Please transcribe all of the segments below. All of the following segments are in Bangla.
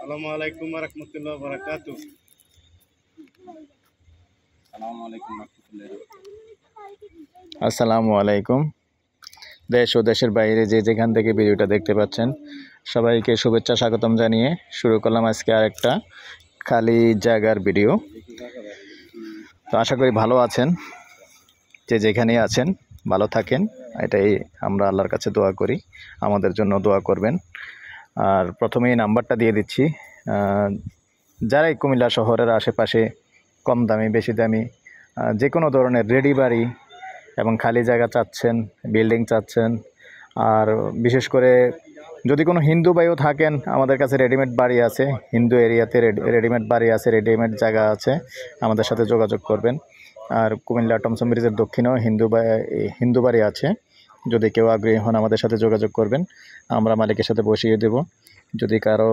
আসসালামু আলাইকুম ওয়া রাহমাতুল্লাহি ওয়া বারাকাতুহু। আসসালামু আলাইকুম। দেশ ও দেশের বাইরে যে যেখান থেকে ভিডিওটা দেখতে পাচ্ছেন সবাইকে শুভেচ্ছা স্বাগতম জানিয়ে শুরু করলাম আজকে আরেকটা খালি জায়গার ভিডিও। তো আশা করি ভালো আছেন, যে যেখানেই আছেন ভালো থাকেন, এটাই আমরা আল্লাহর কাছে দোয়া করি। আমাদের জন্য দোয়া করবেন। আর প্রথমেই নাম্বারটা দিয়ে দিচ্ছি, যারাই কুমিল্লা শহরের আশেপাশে কম দামি বেশি দামি যে কোনো ধরনের রেডি বাড়ি এবং খালি জায়গা চাচ্ছেন, বিল্ডিং চাচ্ছেন, আর বিশেষ করে যদি কোনো হিন্দু ভাইও থাকেন, আমাদের কাছে রেডিমেড বাড়ি আছে, হিন্দু এরিয়াতে রেডিমেড বাড়ি আছে, রেডিমেড জায়গা আছে, আমাদের সাথে যোগাযোগ করবেন। আর কুমিল্লা টমসম ব্রিজের দক্ষিণেও হিন্দু বাড়ি আছে, যদি কেউ আগ্রহী হন আমাদের সাথে যোগাযোগ করবেন, আমরা মালিকের সাথে বসিয়ে দেব। যদি কারো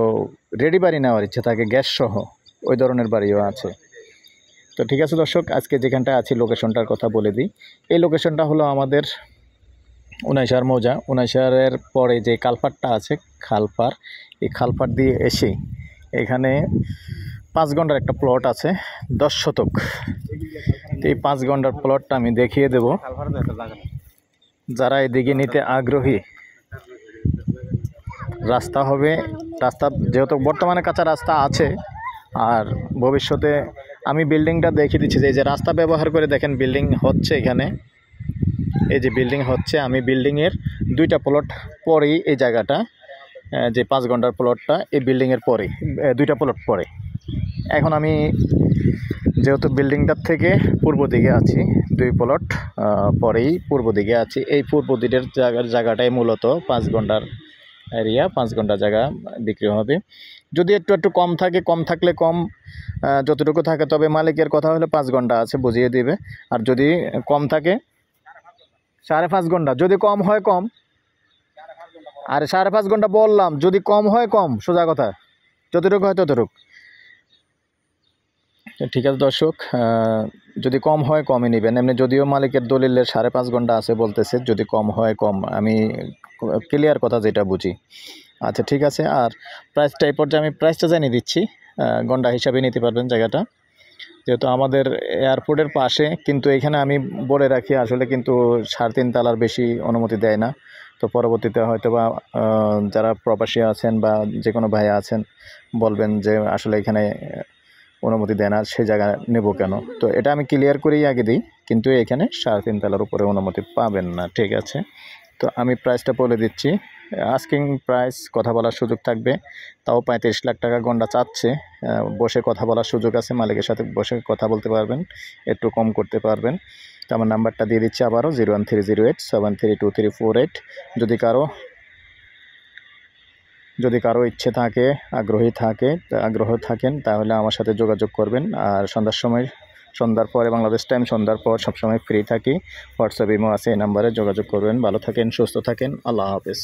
রেডি বাড়ি নেওয়ার ইচ্ছে থাকে গ্যাস সহ, ওই ধরনের বাড়িও আছে। তো ঠিক আছে দর্শক, আজকে যেখানটা আছি লোকেশনটার কথা বলে দিই। এই লোকেশনটা হলো আমাদের উনাইশার মৌজা। উনাইশারের পরে যে কালপাড়টা আছে, খালপাড়, এই খালপাড় দিয়ে এসে এখানে 5 ঘন্টার একটা প্লট আছে, 10 শতক। এই 5 ঘন্টার প্লটটা আমি দেখিয়ে দেব। যারা এদিকে নিতে আগ্রহী, রাস্তা হবে, রাস্তা যেহেতু বর্তমানে কাঁচা রাস্তা আছে, আর ভবিষ্যতে আমি বিল্ডিংটা দেখিয়ে দিচ্ছি। যে রাস্তা ব্যবহার করে দেখেন বিল্ডিং হচ্ছে এখানে, এই যে বিল্ডিং হচ্ছে, আমি বিল্ডিংয়ের 2টা প্লট পরেই এই জায়গাটা, যে 5 ঘন্টার প্লটটা এই বিল্ডিংয়ের পরে, 2টা প্লট পরে। এখন আমি যেহেতু বিল্ডিংটার থেকে পূর্ব দিকে আছি, 2 প্লট পরেই পূর্ব দিকে আছি। এই পূর্ব দিকের জায়গাটাই মূলত 5 ঘন্টার এরিয়া, 5 ঘন্টা জায়গা বিক্রি হবে। যদি একটু কম থাকে, কম থাকলে কম, যতটুকু থাকে, তবে মালিকের কথা হলে 5 ঘন্টা আছে, বুঝিয়ে দিবে। আর যদি কম থাকে 5.5 ঘন্টা, যদি কম হয় কম। আর 5.5 ঘন্টা বললাম, যদি কম হয় কম, সোজা কথা, যতটুকু হয় ততটুকু। ঠিক আছে দর্শক, যদি কম হয় কমই নেবেন। এমনি যদিও মালিকের দলিলের 5.5 ঘন্টা আছে বলতেছে, যদি কম হয় কম, আমি ক্লিয়ার কথা যেটা বুঝি। আচ্ছা ঠিক আছে। আর প্রাইসটা এই পর্যায়ে আমি প্রাইসটা জানিয়ে দিচ্ছি, ঘন্টা হিসাবে নিতে পারবেন জায়গাটা, যেহেতু আমাদের এয়ারপোর্টের পাশে। কিন্তু এখানে আমি বলে রাখি, আসলে কিন্তু 3.5 তলার বেশি অনুমতি দেয় না। তো পরবর্তীতে হয়তো বা যারা প্রবাসী আছেন বা যে কোনো ভাই আছেন বলবেন যে আসলে এখানে অনুমতি দেয় না, সে জায়গা নেব কেন। তো এটা আমি ক্লিয়ার করেই আগে দিই, কিন্তু এখানে 3.5 তলার উপরে অনুমতি পাবেন না। ঠিক আছে, তো আমি প্রাইসটা বলে দিচ্ছি। আস্কিং প্রাইস, কথা বলার সুযোগ থাকবে, তাও 35 লাখ টাকা গন্ডা চাচ্ছে। বসে কথা বলার সুযোগ আছে, মালিকের সাথে বসে কথা বলতে পারবেন, একটু কম করতে পারবেন। তো আমার নাম্বারটা দিয়ে দিচ্ছি আবারও, 01308732348। যদি কারো ইচ্ছে থাকে, আগ্রহ থাকেন, তাহলে আমার সাথে যোগাযোগ করবেন। আর সন্ধ্যার পরে, বাংলাদেশ টাইম সন্ধ্যার পর সবসময় ফ্রি থাকি। হোয়াটসঅ্যাপ ইমো আছে, এই নাম্বারে যোগাযোগ করবেন। ভালো থাকেন, সুস্থ থাকেন, আল্লাহ হাফেজ।